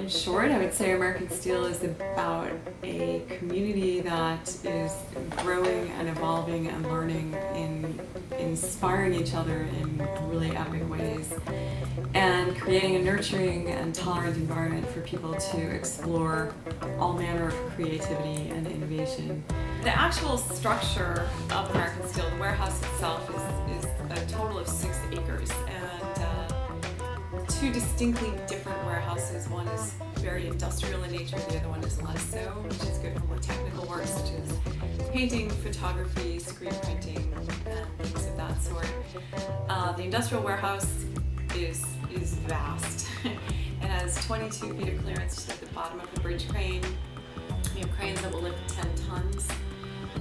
In short, I would say American Steel is about a community that is growing and evolving and learning and inspiring each other in really epic ways, and creating a nurturing and tolerant environment for people to explore all manner of creativity and innovation. The actual structure of American Steel, the warehouse itself, is a total of 6 acres, and two distinctly different warehouses. One is very industrial in nature, the other one is less so, which is good for more technical work such as painting, photography, screen printing, and things of that sort. The industrial warehouse is vast. It has 22 feet of clearance at the bottom of the bridge crane. We have cranes that will lift 10 tons,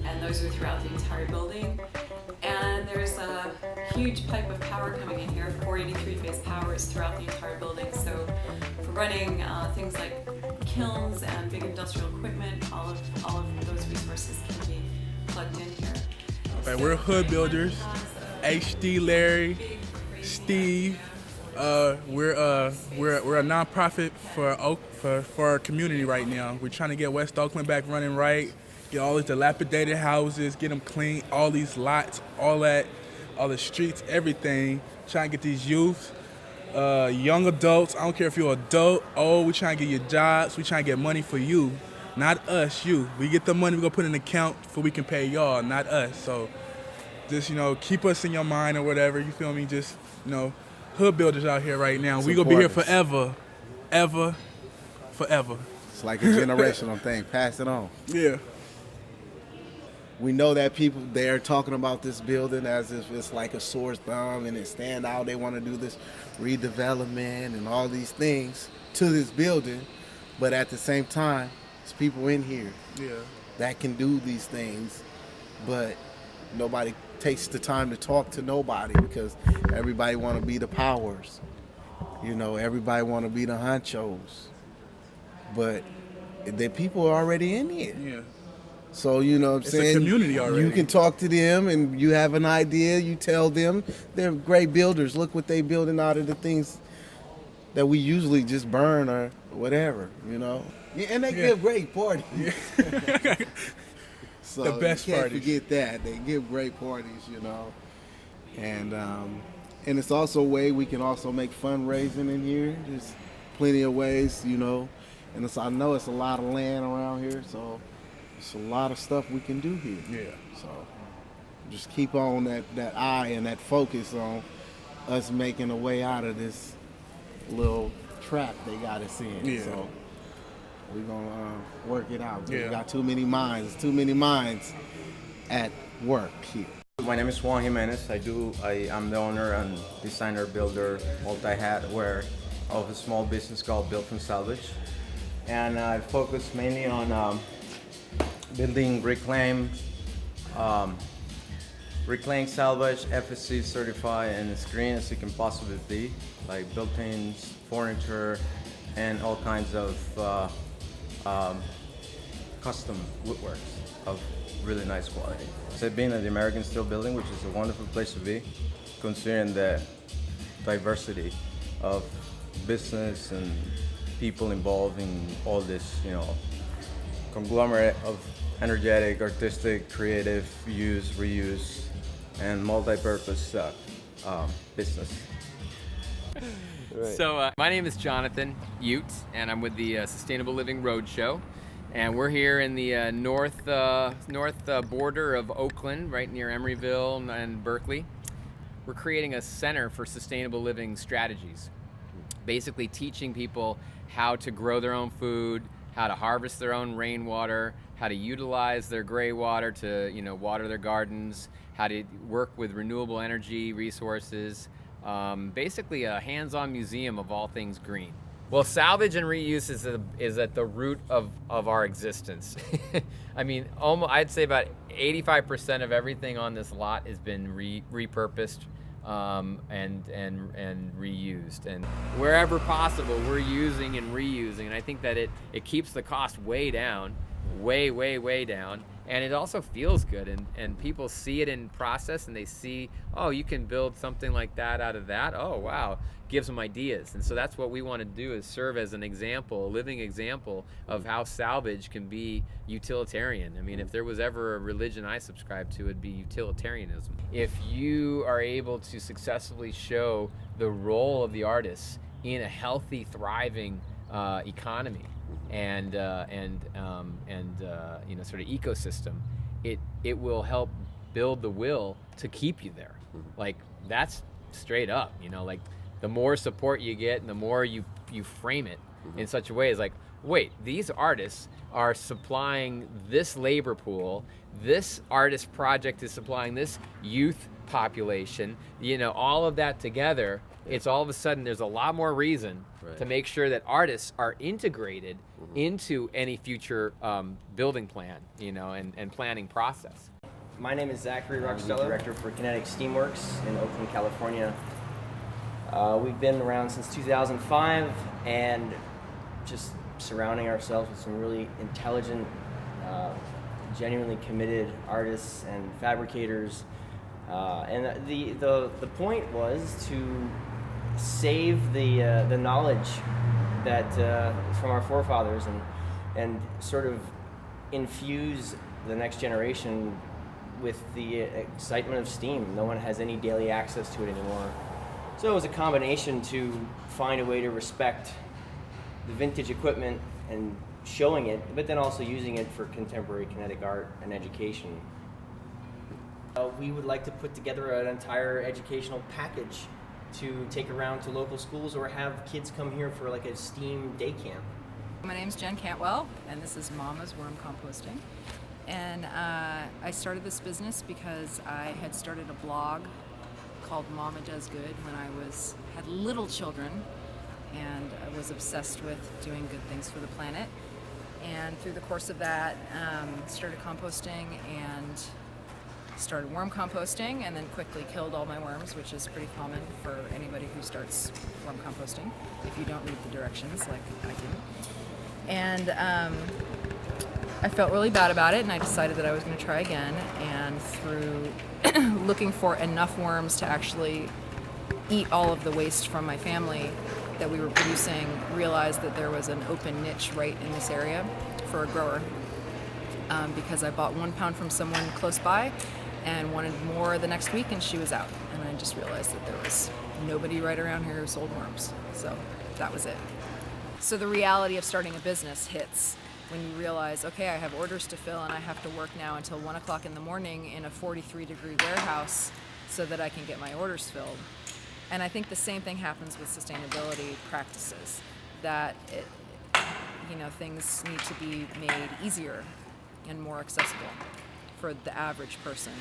and those are throughout the entire building. And there's a huge pipe of power coming in here. 483 phase power is throughout the entire building. So for running things like kilns and big industrial equipment, all of those resources can be plugged in here. Right, we're hood builders. HD, Larry, Steve. We're a nonprofit for our community right now. We're trying to get West Oakland back running right. Get all these dilapidated houses, get them clean, all these lots, all the streets, everything. Trying to get these youth, young adults, I don't care if you're adult, old, we're trying to get you jobs, we're trying to get money for you, not us, you. We get the money, we're gonna put in an account for we can pay y'all, not us. So just, keep us in your mind or whatever, you feel me? Just, hood builders out here right now. We gonna be here forever, ever, forever. It's like a generational thing, pass it on. Yeah. We know that people, they're talking about this building as if it's like a sore thumb and it stand out. They want to do this redevelopment and all these things to this building. But at the same time, there's people in here that can do these things. But nobody takes the time to talk to nobody because everybody want to be the powers. Everybody want to be the honchos. But the people are already in here. Yeah. So, what I'm saying? It's a community already. You can talk to them and you have an idea, you tell them. They're great builders. Look what they building out of the things that we usually just burn or whatever, Yeah, and they give great parties. Yeah. So the best you can't parties. forget that. They give great parties, And it's also a way we can also make fundraising in here. There's plenty of ways, And I know it's a lot of land around here, so it's a lot of stuff we can do here. Yeah. So just keep on that eye and that focus on us making a way out of this little trap they got us in. Yeah. So we're gonna work it out. Yeah. We got too many minds. Too many minds at work here. My name is Juan Jimenez. I'm the owner and designer, builder, multi-hat wear of a small business called Built from Salvage, and I focus mainly on building reclaimed, salvage, FSC certified, and as green as it can possibly be, like built-ins, furniture, and all kinds of custom woodworks of really nice quality. So being at the American Steel building, which is a wonderful place to be, considering the diversity of business and people involved in all this, conglomerate of energetic, artistic, creative, use, reuse, and multi-purpose business. Right. So my name is Jonathan Ute, and I'm with the Sustainable Living Roadshow, and we're here in the north border of Oakland, right near Emeryville and Berkeley. We're creating a center for sustainable living strategies, basically teaching people how to grow their own food, how to harvest their own rainwater, how to utilize their gray water to water their gardens, how to work with renewable energy resources. Basically a hands-on museum of all things green. Well, salvage and reuse is at the root of our existence. I mean, I'd say about 85% of everything on this lot has been repurposed and reused. And wherever possible, we're using and reusing. And I think that it keeps the cost way down way, way, way down. And it also feels good, and people see it in process, and they see, oh, you can build something like that out of that. Oh, wow, gives them ideas. And so that's what we want to do, is serve as an example, a living example of how salvage can be utilitarian. I mean, if there was ever a religion I subscribe to, it'd be utilitarianism. If you are able to successfully show the role of the artist in a healthy, thriving economy, and sort of ecosystem, it will help build the will to keep you there. Like, that's straight up, like, the more support you get and the more you frame it in such a way as like, wait, these artists are supplying this labor pool, this artist project is supplying this youth population, all of that together, it's all of a sudden there's a lot more reason to make sure that artists are integrated into any future building plan, and planning process. My name is Zachary Rocksteller, director for Kinetic Steamworks in Oakland, California. We've been around since 2005 and just surrounding ourselves with some really intelligent, genuinely committed artists and fabricators. And the point was to save the knowledge that from our forefathers and sort of infuse the next generation with the excitement of steam. No one has any daily access to it anymore. So it was a combination to find a way to respect the vintage equipment and showing it, but then also using it for contemporary kinetic art and education. We would like to put together an entire educational package to take around to local schools or have kids come here for like a STEAM day camp. My name's Jen Cantwell, and this is Mama's Worm Composting. And I started this business because I had started a blog called Mama Does Good when I had little children, and I was obsessed with doing good things for the planet. And through the course of that, started composting and started worm composting, and then quickly killed all my worms, which is pretty common for anybody who starts worm composting if you don't read the directions like I do. And I felt really bad about it, and I decided that I was going to try again. And through looking for enough worms to actually eat all of the waste from my family that we were producing, realized that there was an open niche right in this area for a grower. Because I bought 1 pound from someone close by and wanted more the next week, and she was out. And I just realized that there was nobody right around here who sold worms. So that was it. So the reality of starting a business hits when you realize, okay, I have orders to fill and I have to work now until 1 o'clock in the morning in a 43-degree warehouse so that I can get my orders filled. And I think the same thing happens with sustainability practices, that things need to be made easier and more accessible for the average person,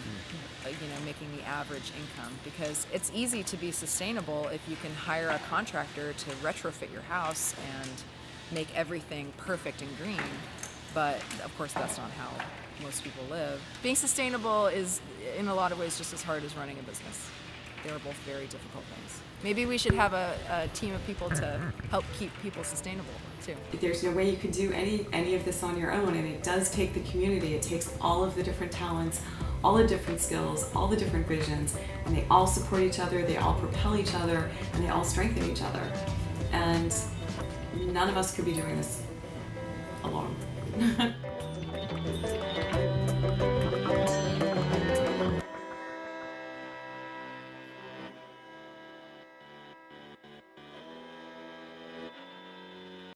making the average income. Because it's easy to be sustainable if you can hire a contractor to retrofit your house and make everything perfect and green. But of course, that's not how most people live. Being sustainable is, in a lot of ways, just as hard as running a business. They are both very difficult things. Maybe we should have a team of people to help keep people sustainable too. There's no way you could do any of this on your own, and it does take the community. It takes all of the different talents, all the different skills, all the different visions, and they all support each other, they all propel each other, and they all strengthen each other. And none of us could be doing this alone.